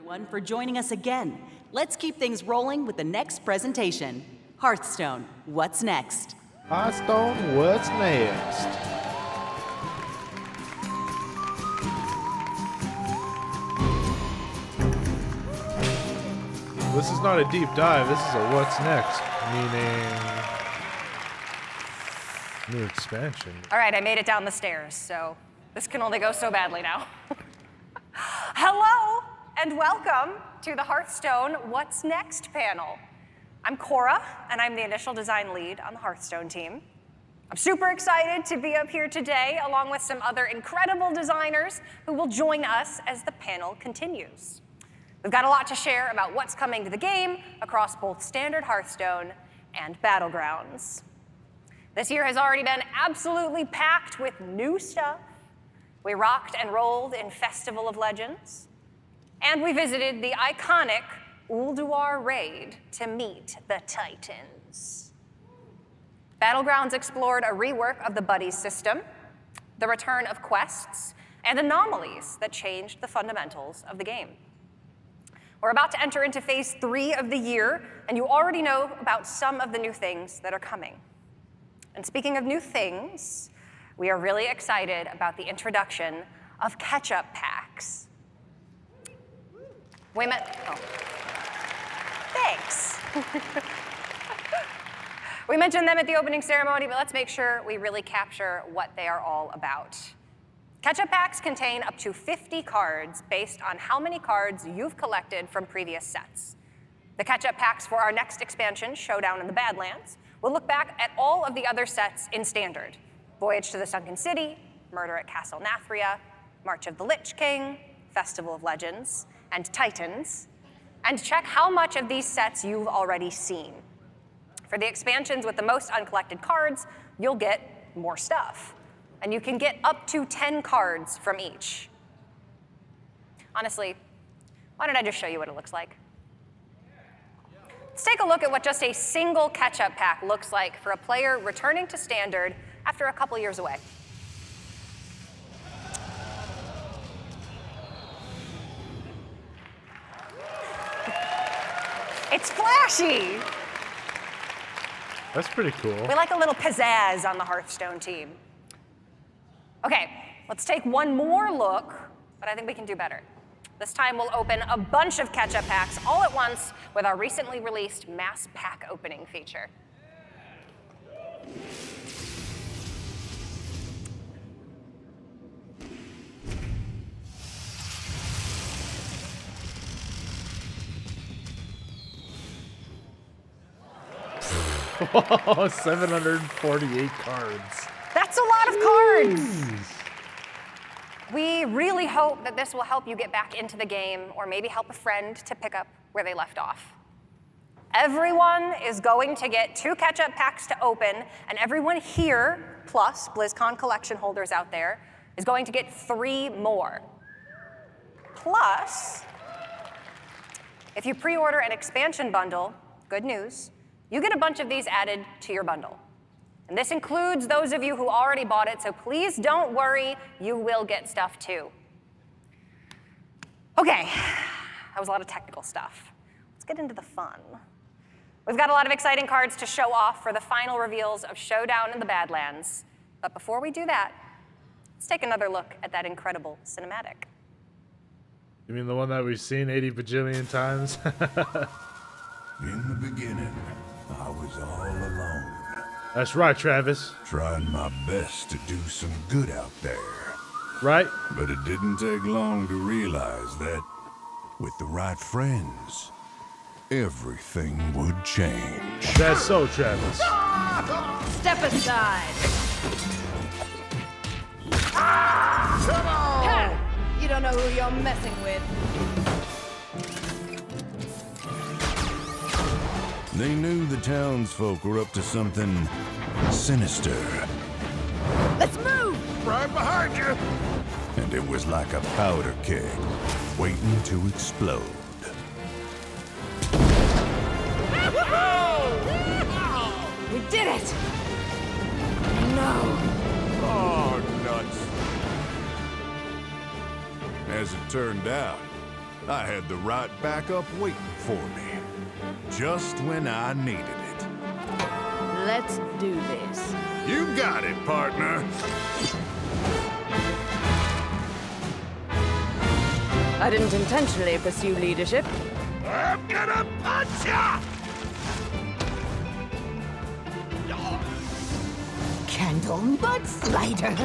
everyone for joining us again. Let's keep things rolling with the next presentation. Hearthstone, what's next? Hearthstone, what's next? This is not a deep dive, this is a what's next, meaning new expansion. All right, I made it down the stairs, so this can only go so badly now. Hello, and welcome to the Hearthstone What's Next panel. I'm Cora, and I'm the initial design lead on the Hearthstone team. I'm super excited to be up here today, along with some other incredible designers who will join us as the panel continues. We've got a lot to share about what's coming to the game across both standard Hearthstone and Battlegrounds. This year has already been absolutely packed with new stuff. We rocked and rolled in Festival of Legends, and we visited the iconic Ulduar raid to meet the Titans. Battlegrounds explored a rework of the Buddies system, the return of quests, and anomalies that changed the fundamentals of the game. We're about to enter into phase 3 of the year, and you already know about some of the new things that are coming. And speaking of new things, we are really excited about the introduction of catch-up packs. Thanks. We mentioned them at the opening ceremony, but let's make sure we really capture what they are all about. Catch-up packs contain up to 50 cards based on how many cards you've collected from previous sets. The catch-up packs for our next expansion, Showdown in the Badlands, will look back at all of the other sets in Standard. Voyage to the Sunken City, Murder at Castle Nathria, March of the Lich King, Festival of Legends, and Titans, and check how much of these sets you've already seen. For the expansions with the most uncollected cards, you'll get more stuff. And you can get up to 10 cards from each. Honestly, why don't I just show you what it looks like? Let's take a look at what just a single catch-up pack looks like for a player returning to Standard after a couple years away. It's flashy. That's pretty cool. We like a little pizzazz on the Hearthstone team. Okay, let's take one more look, but I think we can do better. This time we'll open a bunch of catch-up packs all at once with our recently released mass pack opening feature. Oh, 748 cards. That's a lot of cards. Jeez. We really hope that this will help you get back into the game or maybe help a friend to pick up where they left off. Everyone is going to get 2 catch-up packs to open, and everyone here, plus BlizzCon collection holders out there, is going to get 3 more. Plus, if you pre-order an expansion bundle, good news, you get a bunch of these added to your bundle. And this includes those of you who already bought it, so please don't worry, you will get stuff too. Okay, that was a lot of technical stuff. Let's get into the fun. We've got a lot of exciting cards to show off for the final reveals of Showdown in the Badlands. But before we do that, let's take another look at that incredible cinematic. You mean the one that we've seen 80 bajillion times? In the beginning, I was all alone. That's right, Travis. Trying my best to do some good out there. Right? But it didn't take long to realize that with the right friends, everything would change. That's so, Travis. Step aside. Come on! Ha! You don't know who you're messing with. They knew the townsfolk were up to something sinister. Let's move! Right behind you! And it was like a powder keg waiting to explode. We did it! No! Oh, nuts. As it turned out, I had the right backup waiting for me, just when I needed it. Let's do this. You got it, partner. I didn't intentionally pursue leadership. I'm gonna punch ya! Candle mud slider.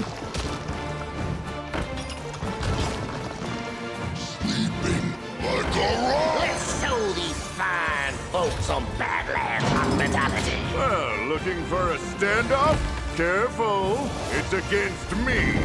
Sleeping like a rock. Let's show these fine folks some Badlands hospitality. Well, looking for a standoff? Careful, it's against me.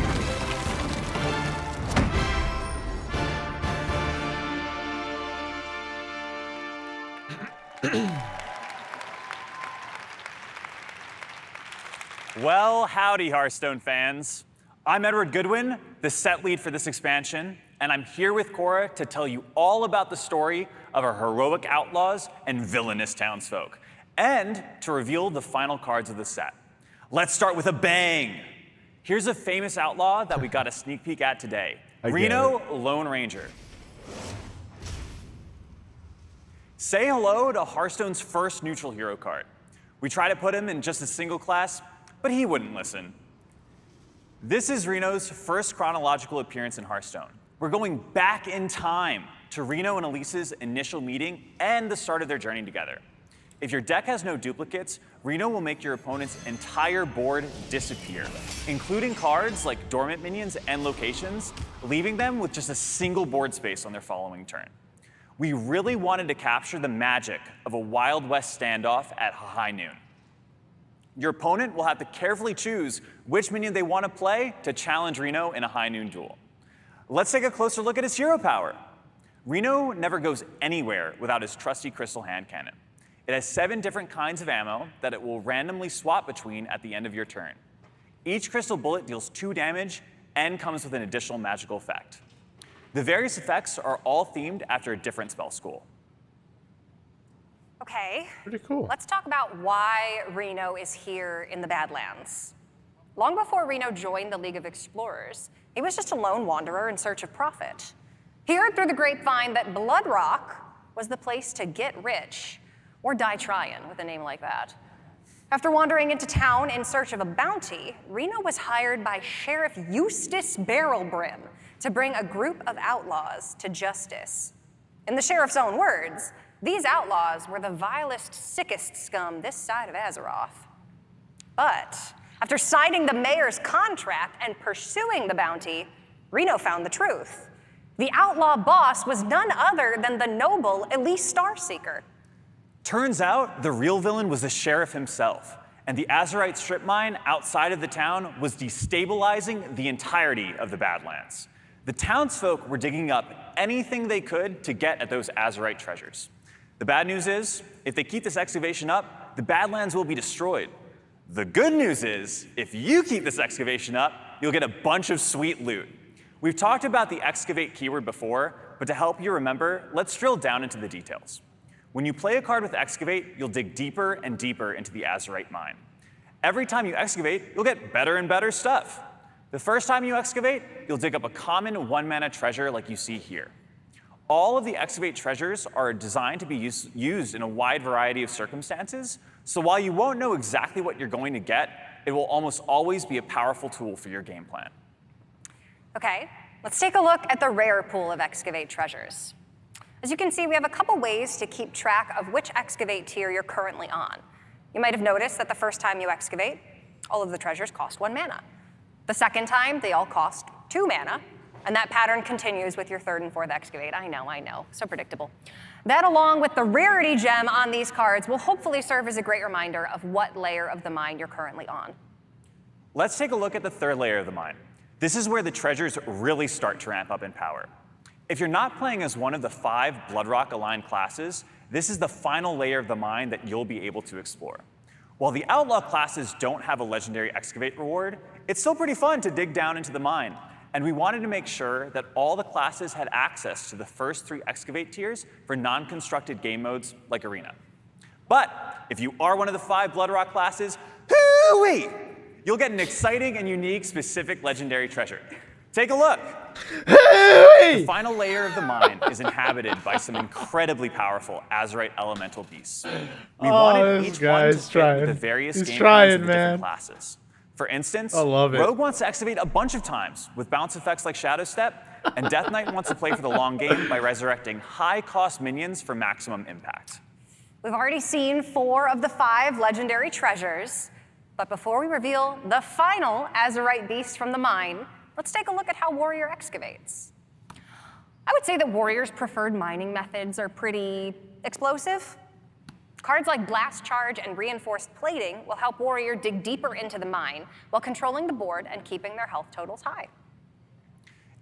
Well, howdy, Hearthstone fans. I'm Edward Goodwin, the set lead for this expansion, and I'm here with Cora to tell you all about the story of our heroic outlaws and villainous townsfolk, and to reveal the final cards of the set. Let's start with a bang. Here's a famous outlaw that we got a sneak peek at today, Reno Lone Ranger. Say hello to Hearthstone's first neutral hero card. We tried to put him in just a single class, but he wouldn't listen. This is Reno's first chronological appearance in Hearthstone. We're going back in time to Reno and Elise's initial meeting and the start of their journey together. If your deck has no duplicates, Reno will make your opponent's entire board disappear, including cards like dormant minions and locations, leaving them with just a single board space on their following turn. We really wanted to capture the magic of a Wild West standoff at high noon. Your opponent will have to carefully choose which minion they want to play to challenge Reno in a high noon duel. Let's take a closer look at his hero power. Reno never goes anywhere without his trusty crystal hand cannon. It has 7 different kinds of ammo that it will randomly swap between at the end of your turn. Each crystal bullet deals 2 damage and comes with an additional magical effect. The various effects are all themed after a different spell school. Okay. Pretty cool. Let's talk about why Reno is here in the Badlands. Long before Reno joined the League of Explorers, he was just a lone wanderer in search of profit. He heard through the grapevine that Blood Rock was the place to get rich, or die trying with a name like that. After wandering into town in search of a bounty, Reno was hired by Sheriff Eustace Barrelbrim to bring a group of outlaws to justice. In the sheriff's own words, these outlaws were the vilest, sickest scum this side of Azeroth. But after signing the mayor's contract and pursuing the bounty, Reno found the truth. The outlaw boss was none other than the noble Elise Starseeker. Turns out the real villain was the sheriff himself, and the Azerite strip mine outside of the town was destabilizing the entirety of the Badlands. The townsfolk were digging up anything they could to get at those Azerite treasures. The bad news is, if they keep this excavation up, the Badlands will be destroyed. The good news is, if you keep this excavation up, you'll get a bunch of sweet loot. We've talked about the excavate keyword before, but to help you remember, let's drill down into the details. When you play a card with excavate, you'll dig deeper and deeper into the Azerite mine. Every time you excavate, you'll get better and better stuff. The first time you excavate, you'll dig up a common 1-mana treasure like you see here. All of the excavate treasures are designed to be used in a wide variety of circumstances, so while you won't know exactly what you're going to get, it will almost always be a powerful tool for your game plan. Okay, let's take a look at the rare pool of excavate treasures. As you can see, we have a couple ways to keep track of which excavate tier you're currently on. You might have noticed that the first time you excavate, all of the treasures cost 1 mana. The second time, they all cost 2 mana, and that pattern continues with your 3rd and 4th excavate. I know, so predictable. That, along with the rarity gem on these cards, will hopefully serve as a great reminder of what layer of the mine you're currently on. Let's take a look at the 3rd layer of the mine. This is where the treasures really start to ramp up in power. If you're not playing as one of the 5 Bloodrock aligned classes, this is the final layer of the mine that you'll be able to explore. While the Outlaw classes don't have a legendary excavate reward, it's still pretty fun to dig down into the mine, and we wanted to make sure that all the classes had access to the first 3 excavate tiers for non-constructed game modes like Arena. But if you are one of the 5 Bloodrock classes, hoo-wee! You'll get an exciting and unique specific legendary treasure. Take a look. Hey! The final layer of the mine is inhabited by some incredibly powerful Azurite elemental beasts. We wanted this each one to guy's fit trying. with the various He's game trying, plans of the man. different classes. For instance, I love it. Rogue wants to excavate a bunch of times with bounce effects like Shadow Step, and Death Knight wants to play for the long game by resurrecting high-cost minions for maximum impact. We've already seen 4 of the 5 legendary treasures, but before we reveal the final Azurite beast from the mine, let's take a look at how Warrior excavates. I would say that Warrior's preferred mining methods are pretty explosive. Cards like Blast Charge and Reinforced Plating will help Warrior dig deeper into the mine while controlling the board and keeping their health totals high.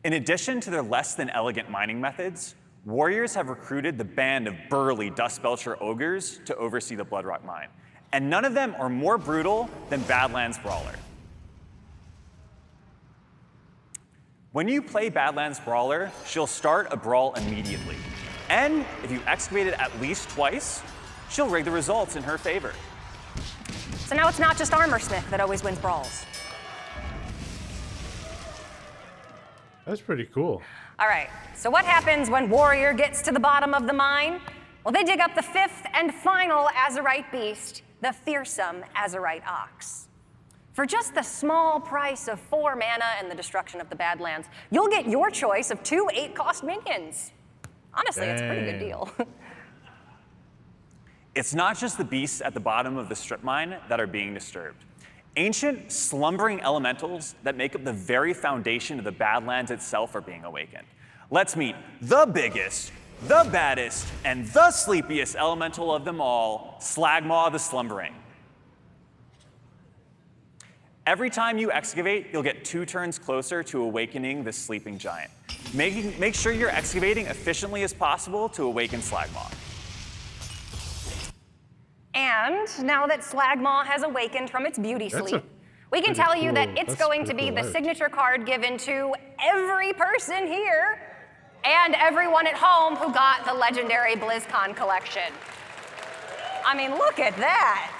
In addition to their less than elegant mining methods, Warriors have recruited the band of burly Dustbelcher ogres to oversee the Bloodrock mine. And none of them are more brutal than Badlands Brawler. When you play Badlands Brawler, she'll start a brawl immediately. And if you excavate it at least twice, she'll rig the results in her favor. So now it's not just Armorsmith that always wins brawls. That's pretty cool. All right, so what happens when Warrior gets to the bottom of the mine? Well, they dig up the 5th and final Azurite beast, the fearsome Azurite Ox. For just the small price of 4 mana and the destruction of the Badlands, you'll get your choice of 2 8-cost minions. Honestly, it's a pretty good deal. It's not just the beasts at the bottom of the strip mine that are being disturbed. Ancient, slumbering elementals that make up the very foundation of the Badlands itself are being awakened. Let's meet the biggest, the baddest, and the sleepiest elemental of them all, Slagmaw the Slumbering. Every time you excavate, you'll get 2 turns closer to awakening this sleeping giant. Make sure you're excavating efficiently as possible to awaken Slagmaw. And now that Slagmaw has awakened from its beauty sleep, we can tell you that it's going to be the signature card given to every person here and everyone at home who got the legendary BlizzCon collection. I mean, look at that.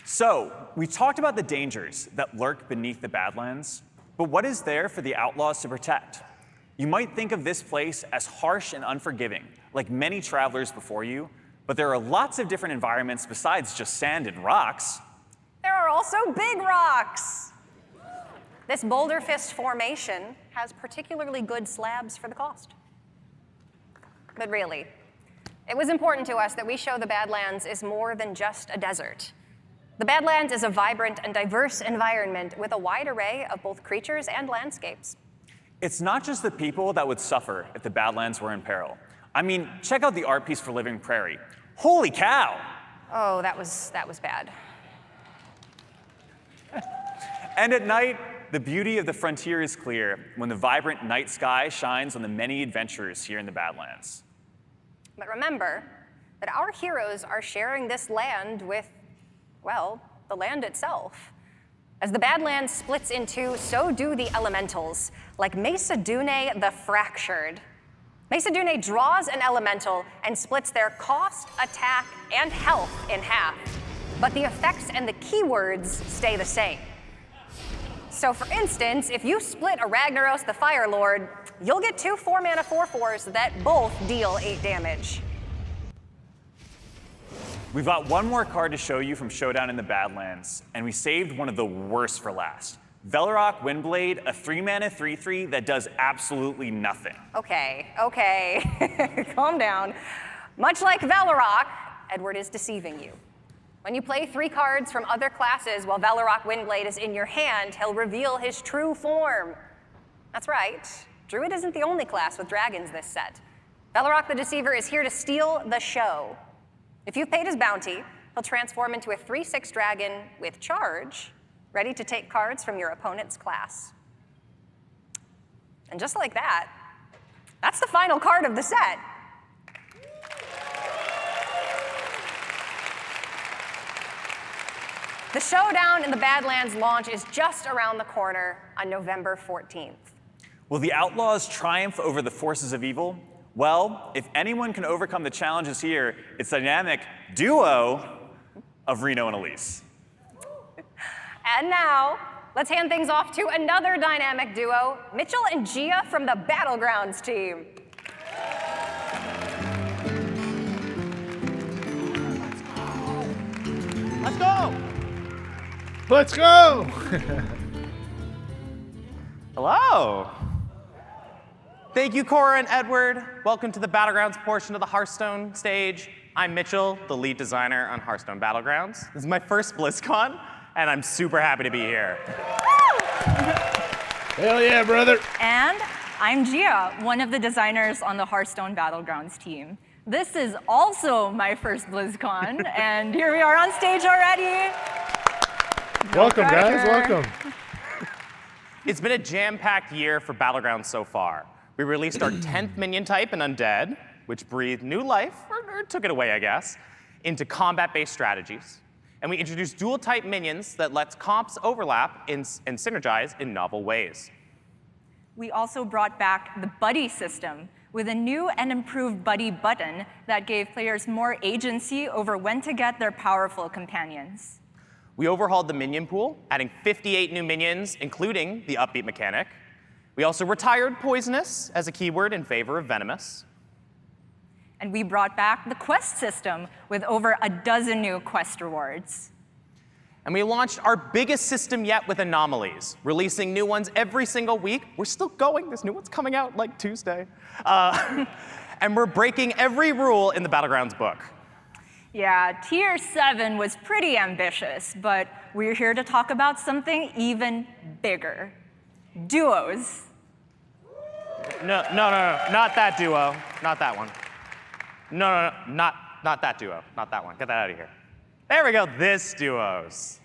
So, we talked about the dangers that lurk beneath the Badlands, but what is there for the outlaws to protect? You might think of this place as harsh and unforgiving, like many travelers before you, but there are lots of different environments besides just sand and rocks. There are also big rocks. This Boulder Fist formation has particularly good slabs for the cost. But really, it was important to us that we show the Badlands is more than just a desert. The Badlands is a vibrant and diverse environment with a wide array of both creatures and landscapes. It's not just the people that would suffer if the Badlands were in peril. I mean, check out the art piece for Living Prairie. Holy cow! Oh, that was bad. And at night, the beauty of the frontier is clear when the vibrant night sky shines on the many adventurers here in the Badlands. But remember that our heroes are sharing this land with, well, the land itself. As the Badlands splits in 2, so do the elementals, like Mesa Dune the Fractured. Mesa Dune draws an elemental and splits their cost, attack, and health in half. But the effects and the keywords stay the same. So for instance, if you split a Ragnaros the Fire Lord, you'll get 2 4-mana 4/4s that both deal 8 damage. We've got one more card to show you from Showdown in the Badlands, and we saved one of the worst for last. Velorok Windblade, a 3-mana 3/3 that does absolutely nothing. Okay, calm down. Much like Velorok, Edward is deceiving you. When you play 3 cards from other classes while Velorok Windblade is in your hand, he'll reveal his true form. That's right, Druid isn't the only class with dragons this set. Velorok the Deceiver is here to steal the show. If you've paid his bounty, he'll transform into a 3/6 dragon with charge, ready to take cards from your opponent's class. And just like that, that's the final card of the set. The Showdown in the Badlands launch is just around the corner on November 14th. Will the Outlaws triumph over the forces of evil? Well, if anyone can overcome the challenges here, it's the dynamic duo of Reno and Elise. And now, let's hand things off to another dynamic duo, Mitchell and Gia from the Battlegrounds team. Let's go! Let's go! Hello. Thank you, Cora and Edward. Welcome to the Battlegrounds portion of the Hearthstone stage. I'm Mitchell, the lead designer on Hearthstone Battlegrounds. This is my first BlizzCon, and I'm super happy to be here. Hell yeah, brother. And I'm Gia, one of the designers on the Hearthstone Battlegrounds team. This is also my first BlizzCon, and here we are on stage already. Welcome, guys. pressure. Welcome. It's been a jam-packed year for Battlegrounds so far. We released our 10th minion type in Undead, which breathed new life, or took it away, I guess, into combat-based strategies. And we introduced dual-type minions that lets comps overlap and synergize in novel ways. We also brought back the buddy system with a new and improved buddy button that gave players more agency over when to get their powerful companions. We overhauled the minion pool, adding 58 new minions, including the upbeat mechanic. We also retired Poisonous as a keyword in favor of Venomous. And we brought back the quest system with over a dozen new quest rewards. And we launched our biggest system yet with anomalies, releasing new ones every single week. We're still going. There's new ones coming out like Tuesday. And we're breaking every rule in the Battlegrounds book. Yeah, Tier 7 was pretty ambitious, but we're here to talk about something even bigger. Duos. No, not that duo. Not that one. No, not that duo. Not that one. Get that out of here. There we go. This duos.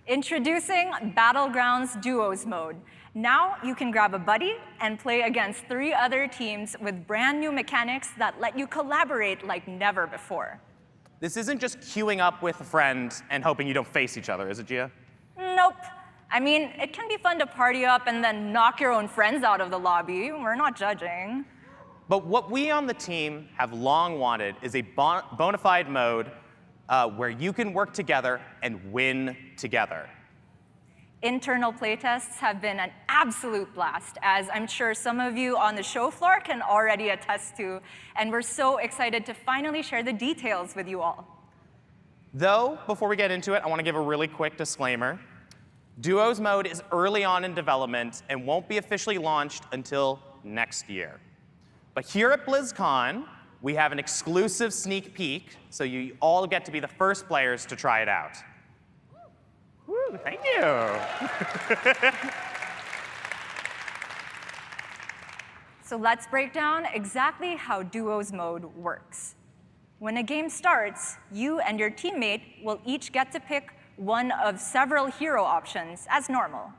Introducing Battlegrounds Duos mode. Now you can grab a buddy and play against 3 other teams with brand new mechanics that let you collaborate like never before. This isn't just queuing up with a friend and hoping you don't face each other, is it, Gia? Nope. I mean, it can be fun to party up and then knock your own friends out of the lobby. We're not judging. But what we on the team have long wanted is a bona fide mode where you can work together and win together. Internal playtests have been an absolute blast, as I'm sure some of you on the show floor can already attest to, and we're so excited to finally share the details with you all. Though, before we get into it, I want to give a really quick disclaimer. Duos mode is early on in development and won't be officially launched until next year. But here at BlizzCon, we have an exclusive sneak peek, so you all get to be the first players to try it out. Woo, thank you. So let's break down exactly how Duos mode works. When a game starts, you and your teammate will each get to pick one of several hero options as normal.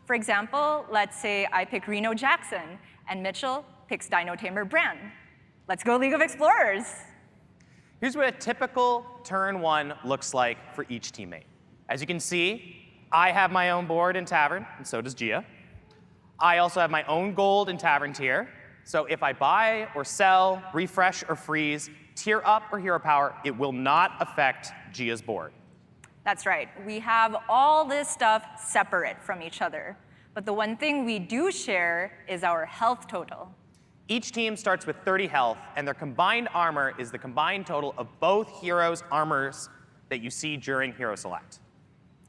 For example, let's say I pick Reno Jackson, and Mitchell picks Dino Tamer Bran. Let's go League of Explorers. Here's what a typical turn 1 looks like for each teammate. As you can see, I have my own board in Tavern, and so does Gia. I also have my own gold in Tavern tier, so if I buy or sell, refresh or freeze, tier up or hero power, it will not affect Gia's board. That's right. We have all this stuff separate from each other. But the one thing we do share is our health total. Each team starts with 30 health, and their combined armor is the combined total of both heroes' armors that you see during Hero Select.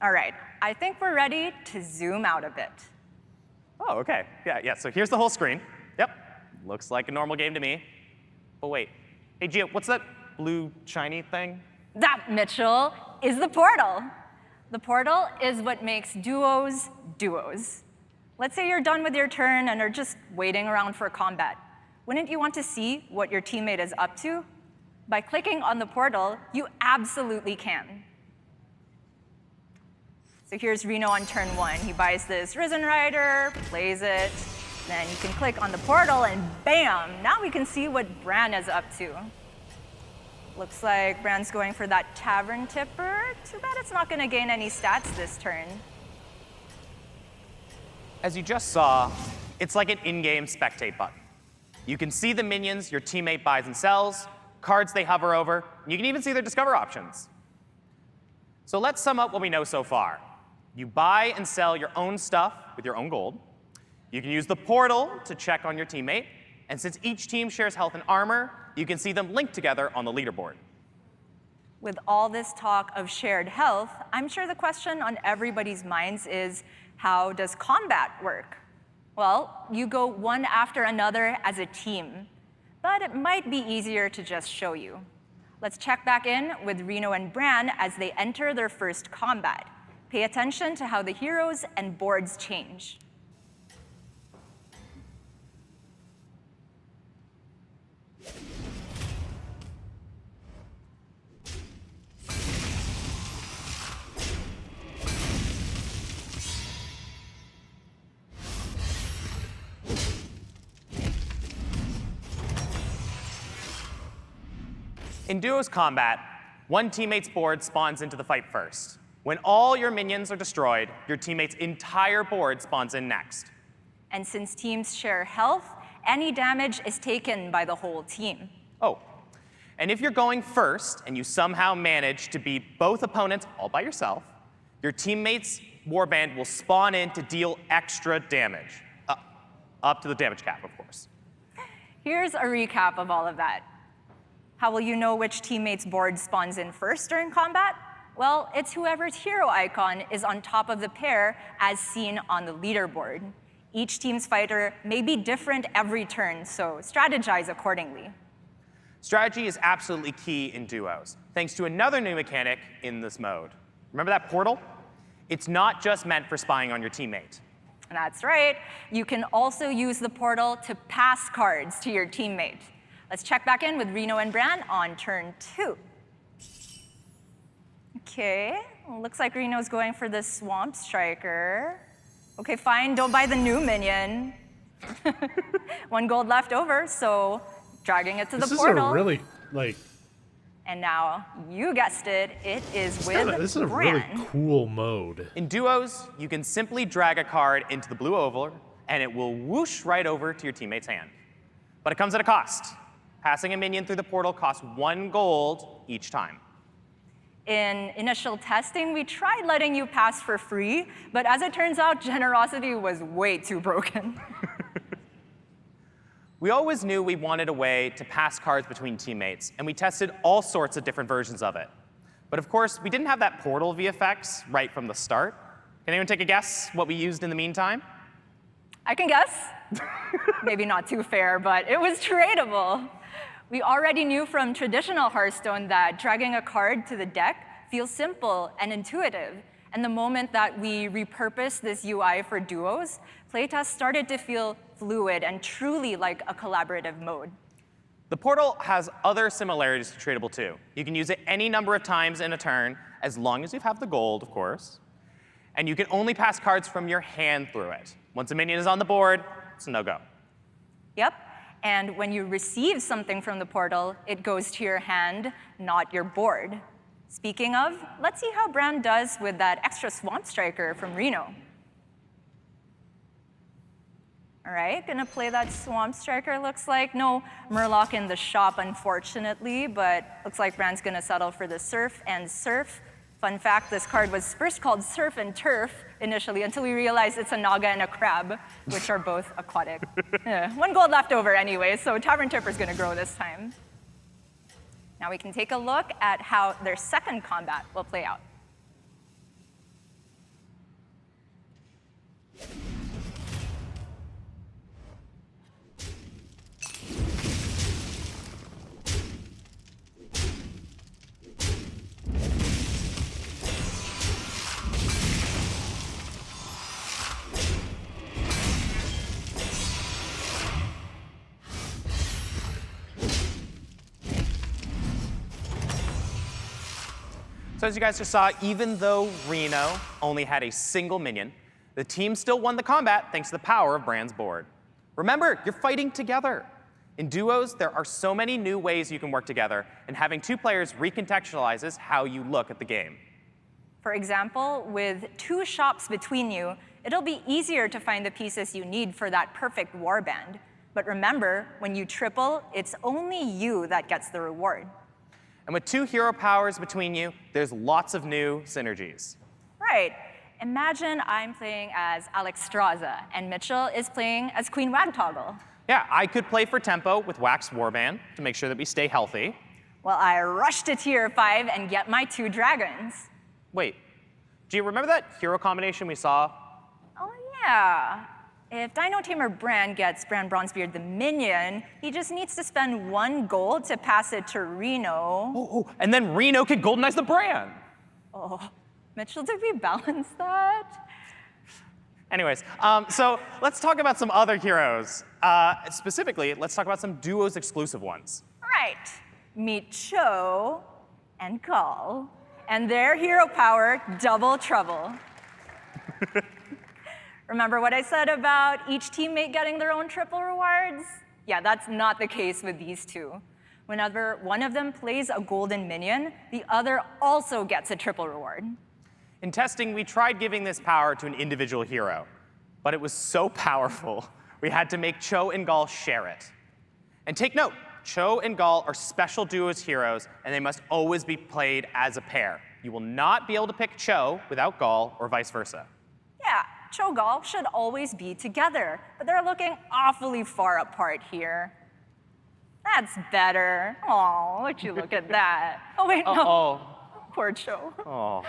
All right, I think we're ready to zoom out a bit. Oh, okay. Yeah, so here's the whole screen. Yep, looks like a normal game to me. But wait, hey Gia, what's that blue shiny thing? That, Mitchell, is the portal. The portal is what makes duos duos. Let's say you're done with your turn and are just waiting around for combat. Wouldn't you want to see what your teammate is up to? By clicking on the portal, you absolutely can. So here's Reno on turn 1. He buys this Risen Rider, plays it, then you can click on the portal and bam, now we can see what Bran is up to. Looks like Bran's going for that Tavern Tipper. Too bad it's not going to gain any stats this turn. As you just saw, it's like an in-game spectate button. You can see the minions your teammate buys and sells, cards they hover over, and you can even see their discover options. So let's sum up what we know so far. You buy and sell your own stuff with your own gold. You can use the portal to check on your teammate. And since each team shares health and armor, you can see them linked together on the leaderboard. With all this talk of shared health, I'm sure the question on everybody's minds is, how does combat work? Well, you go one after another as a team, but it might be easier to just show you. Let's check back in with Reno and Bran as they enter their first combat. Pay attention to how the heroes and boards change. In duos combat, one teammate's board spawns into the fight first. When all your minions are destroyed, your teammate's entire board spawns in next. And since teams share health, any damage is taken by the whole team. Oh, and if you're going first and you somehow manage to beat both opponents all by yourself, your teammate's warband will spawn in to deal extra damage. Up to the damage cap, of course. Here's a recap of all of that. How will you know which teammate's board spawns in first during combat? Well, it's whoever's hero icon is on top of the pair as seen on the leaderboard. Each team's fighter may be different every turn, so strategize accordingly. Strategy is absolutely key in duos, thanks to another new mechanic in this mode. Remember that portal? It's not just meant for spying on your teammate. That's right. You can also use the portal to pass cards to your teammate. Let's check back in with Reno and Bran on turn 2. Okay, looks like Reno's going for the Swamp Striker. Okay, fine, don't buy the new minion. 1 gold left over, so dragging it to the portal. This is a really, like... And now, you guessed it, it is with Bran. This is a really cool mode. In duos, you can simply drag a card into the blue oval, and it will whoosh right over to your teammate's hand. But it comes at a cost. Passing a minion through the portal costs 1 gold each time. In initial testing, we tried letting you pass for free, but as it turns out, generosity was way too broken. We always knew we wanted a way to pass cards between teammates, and we tested all sorts of different versions of it. But of course, we didn't have that portal VFX right from the start. Can anyone take a guess what we used in the meantime? I can guess. Maybe not too fair, but it was tradable. We already knew from traditional Hearthstone that dragging a card to the deck feels simple and intuitive. And the moment that we repurposed this UI for duos, playtests started to feel fluid and truly like a collaborative mode. The portal has other similarities to tradable too. You can use it any number of times in a turn, as long as you have the gold, of course. And you can only pass cards from your hand through it. Once a minion is on the board, it's a no-go. Yep. And when you receive something from the portal, it goes to your hand, not your board. Speaking of, let's see how Bran does with that extra Swamp Striker from Reno. All right, gonna play that Swamp Striker, looks like. No Murloc in the shop, unfortunately, but looks like Bran's gonna settle for the Surf and Surf. Fun fact, this card was first called Surf and Turf initially until we realized it's a Naga and a Crab, which are both aquatic. 1 gold left over anyway, so Tavern Tipper's gonna grow this time. Now we can take a look at how their second combat will play out. So as you guys just saw, even though Reno only had a single minion, the team still won the combat thanks to the power of Bran's board. Remember, you're fighting together. In duos, there are so many new ways you can work together, and having 2 players recontextualizes how you look at the game. For example, with 2 shops between you, it'll be easier to find the pieces you need for that perfect warband. But remember, when you triple, it's only you that gets the reward. And with 2 hero powers between you, there's lots of new synergies. Right. Imagine I'm playing as Alexstrasza, and Mitchell is playing as Queen Wagtoggle. Yeah, I could play for tempo with Wax Warband to make sure that we stay healthy. Well, I rush to tier 5 and get my 2 dragons. Wait, do you remember that hero combination we saw? Oh, yeah. If Dino Tamer Bran gets Bran Bronzebeard the minion, he just needs to spend 1 gold to pass it to Reno. Oh, and then Reno could Goldenize the Bran. Oh, Mitchell, did we balance that? Anyways, so let's talk about some other heroes. Specifically, let's talk about some duos exclusive ones. Right. Meet Cho and Gall, and their hero power, Double Trouble. Remember what I said about each teammate getting their own triple rewards? Yeah, that's not the case with these 2. Whenever one of them plays a golden minion, the other also gets a triple reward. In testing, we tried giving this power to an individual hero, but it was so powerful, we had to make Cho and Gall share it. And take note, Cho and Gall are special duos heroes, and they must always be played as a pair. You will not be able to pick Cho without Gall, or vice versa. Yeah, Cho Gall should always be together, but they're looking awfully far apart here. That's better. Oh, would you look at that? Oh, wait, no. Uh-oh. Poor Cho. Oh.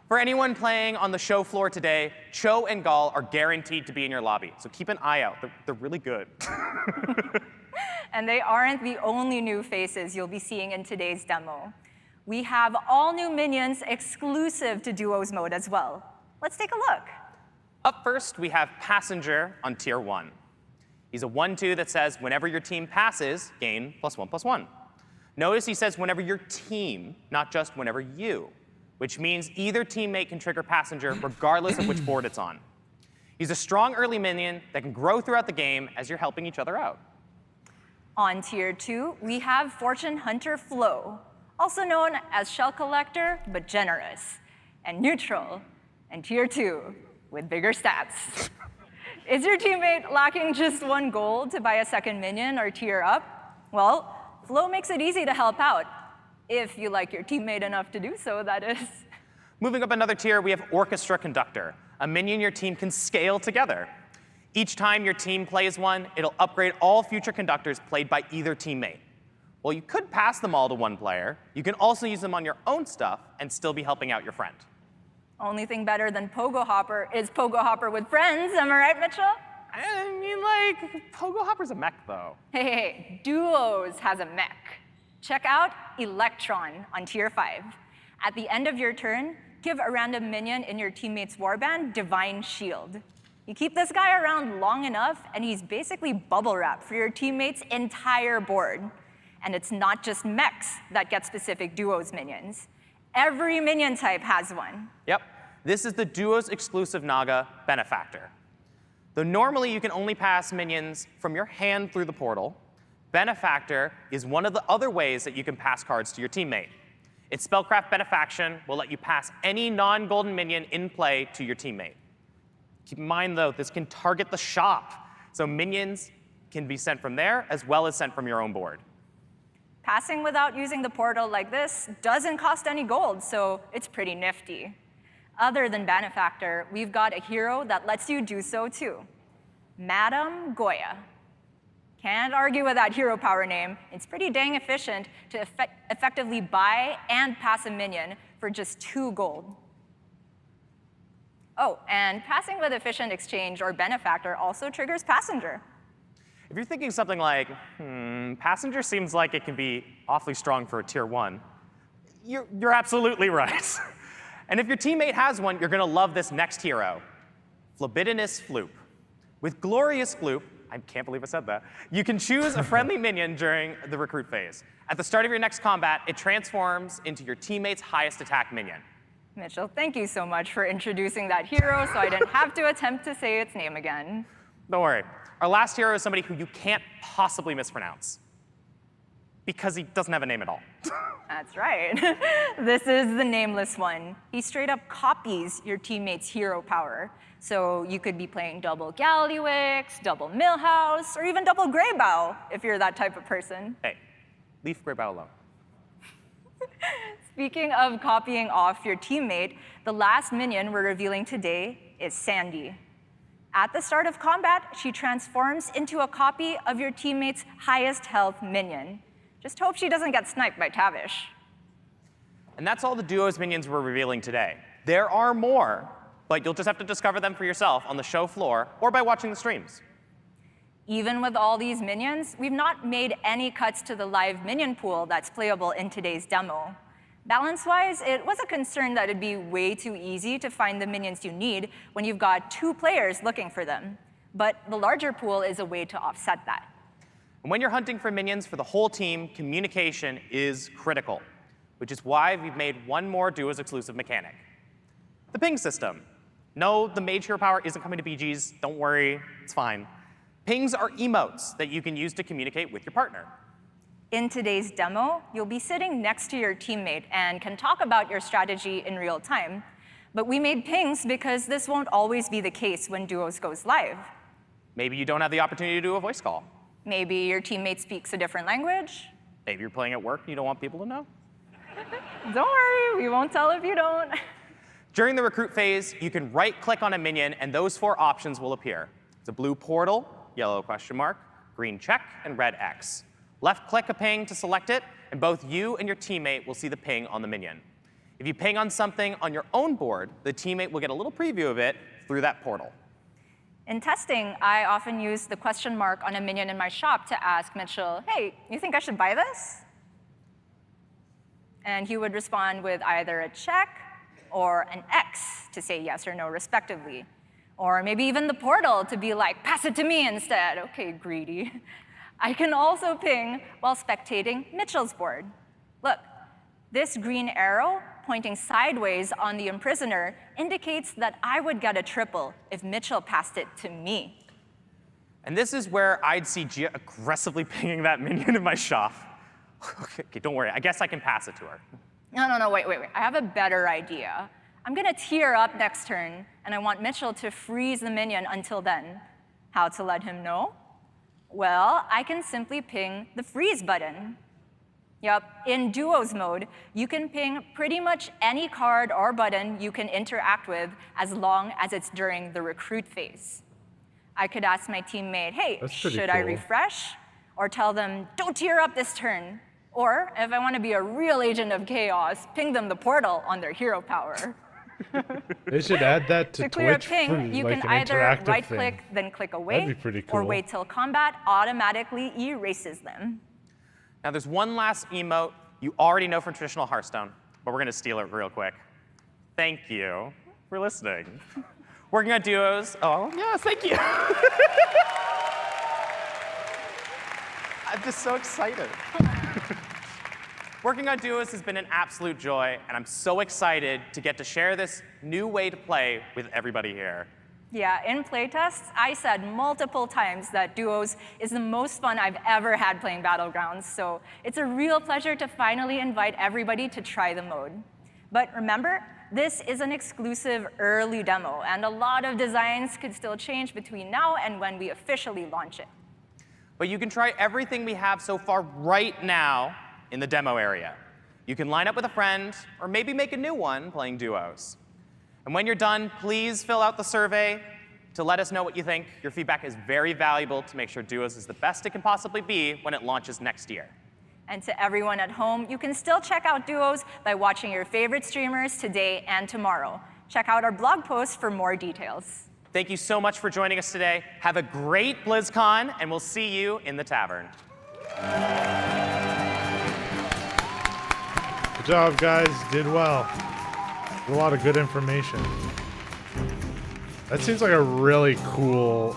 For anyone playing on the show floor today, Cho and Gall are guaranteed to be in your lobby, so keep an eye out. They're really good. And they aren't the only new faces you'll be seeing in today's demo. We have all new minions exclusive to Duos mode as well. Let's take a look. Up first, we have Passenger on Tier 1. He's a 1/2 that says whenever your team passes, gain +1/+1. Notice he says whenever your team, not just whenever you, which means either teammate can trigger Passenger regardless of which board it's on. He's a strong early minion that can grow throughout the game as you're helping each other out. On Tier 2, we have Fortune Hunter Flo, also known as Shell Collector, but generous, and neutral, and Tier 2, with bigger stats. Is your teammate lacking just 1 gold to buy a second minion or tier up? Well, Flo makes it easy to help out, if you like your teammate enough to do so, that is. Moving up another tier, we have Orchestra Conductor, a minion your team can scale together. Each time your team plays one, it'll upgrade all future conductors played by either teammate. Well, you could pass them all to one player. You can also use them on your own stuff and still be helping out your friend. Only thing better than Pogo Hopper is Pogo Hopper with friends, am I right, Mitchell? I mean, like, Pogo Hopper's a mech, though. Hey, Duos has a mech. Check out Electron on Tier 5. At the end of your turn, give a random minion in your teammate's warband Divine Shield. You keep this guy around long enough, and he's basically bubble wrap for your teammate's entire board. And it's not just mechs that get specific Duos minions. Every minion type has one. Yep, this is the Duos exclusive Naga Benefactor. Though normally you can only pass minions from your hand through the portal, Benefactor is one of the other ways that you can pass cards to your teammate. Its Spellcraft Benefaction will let you pass any non-golden minion in play to your teammate. Keep in mind, though, this can target the shop, so minions can be sent from there as well as sent from your own board. Passing without using the portal like this doesn't cost any gold, so it's pretty nifty. Other than Benefactor, we've got a hero that lets you do so too. Madame Goya. Can't argue with that hero power name. It's pretty dang efficient to effectively buy and pass a minion for just 2 gold. Oh, and passing with Efficient Exchange or Benefactor also triggers Passenger. If you're thinking something like, Passenger seems like it can be awfully strong for a Tier 1, you're absolutely right. And if your teammate has one, you're going to love this next hero, Flabidinous Floop. With Glorious Floop, I can't believe I said that, you can choose a friendly minion during the recruit phase. At the start of your next combat, it transforms into your teammate's highest attack minion. Mitchell, thank you so much for introducing that hero so I didn't have to attempt to say its name again. Don't worry. Our last hero is somebody who you can't possibly mispronounce, because he doesn't have a name at all. That's right. This is the nameless one. He straight up copies your teammate's hero power. So you could be playing double Galliwix, double Millhouse, or even double Greybow if you're that type of person. Hey, leave Greybow alone. Speaking of copying off your teammate, the last minion we're revealing today is Sandy. At the start of combat, she transforms into a copy of your teammate's highest health minion. Just hope she doesn't get sniped by Tavish. And that's all the Duos minions we're revealing today. There are more, but you'll just have to discover them for yourself on the show floor or by watching the streams. Even with all these minions, we've not made any cuts to the live minion pool that's playable in today's demo. Balance-wise, it was a concern that it'd be way too easy to find the minions you need when you've got 2 players looking for them. But the larger pool is a way to offset that. And when you're hunting for minions for the whole team, communication is critical, which is why we've made one more Duos exclusive mechanic. The ping system. No, the mage hero power isn't coming to BGs. Don't worry, it's fine. Pings are emotes that you can use to communicate with your partner. In today's demo, you'll be sitting next to your teammate and can talk about your strategy in real time. But we made pings because this won't always be the case when Duos goes live. Maybe you don't have the opportunity to do a voice call. Maybe your teammate speaks a different language. Maybe you're playing at work and you don't want people to know. Don't worry, we won't tell if you don't. During the recruit phase, you can right-click on a minion, and those 4 options will appear. It's a blue portal, yellow question mark, green check, and red X. Left-click a ping to select it, and both you and your teammate will see the ping on the minion. If you ping on something on your own board, the teammate will get a little preview of it through that portal. In testing, I often use the question mark on a minion in my shop to ask Mitchell, hey, you think I should buy this? And he would respond with either a check or an X to say yes or no, respectively. Or maybe even the portal to be like, pass it to me instead. Okay, greedy. I can also ping while spectating Mitchell's board. Look, this green arrow pointing sideways on the imprisoner indicates that I would get a triple if Mitchell passed it to me. And this is where I'd see Gia aggressively pinging that minion in my shop. Okay, don't worry, I guess I can pass it to her. No, wait. I have a better idea. I'm gonna tier up next turn, and I want Mitchell to freeze the minion until then. How to let him know? Well, I can simply ping the freeze button. Yup, in Duos mode, you can ping pretty much any card or button you can interact with as long as it's during the recruit phase. I could ask my teammate, hey, should I refresh? Or tell them, don't tier up this turn. Or if I want to be a real agent of chaos, ping them the portal on their hero power. They should add that to clear Twitch a ping, for, you like, can an either interactive right-click, thing. then click away, That'd be pretty or cool. wait till combat automatically erases them. Now there's one last emote you already know from traditional Hearthstone, but we're gonna steal it real quick. Thank you for listening. Working on Duos. Oh, yes, thank you. I'm just so excited. Working on Duos has been an absolute joy, and I'm so excited to get to share this new way to play with everybody here. Yeah, in playtests, I said multiple times that Duos is the most fun I've ever had playing Battlegrounds, so it's a real pleasure to finally invite everybody to try the mode. But remember, this is an exclusive early demo, and a lot of designs could still change between now and when we officially launch it. But you can try everything we have so far right now in the demo area. You can line up with a friend, or maybe make a new one playing Duos. And when you're done, please fill out the survey to let us know what you think. Your feedback is very valuable to make sure Duos is the best it can possibly be when it launches next year. And to everyone at home, you can still check out Duos by watching your favorite streamers today and tomorrow. Check out our blog post for more details. Thank you so much for joining us today. Have a great BlizzCon, and we'll see you in the tavern. Good job, guys. Did well. A lot of good information. That seems like a really cool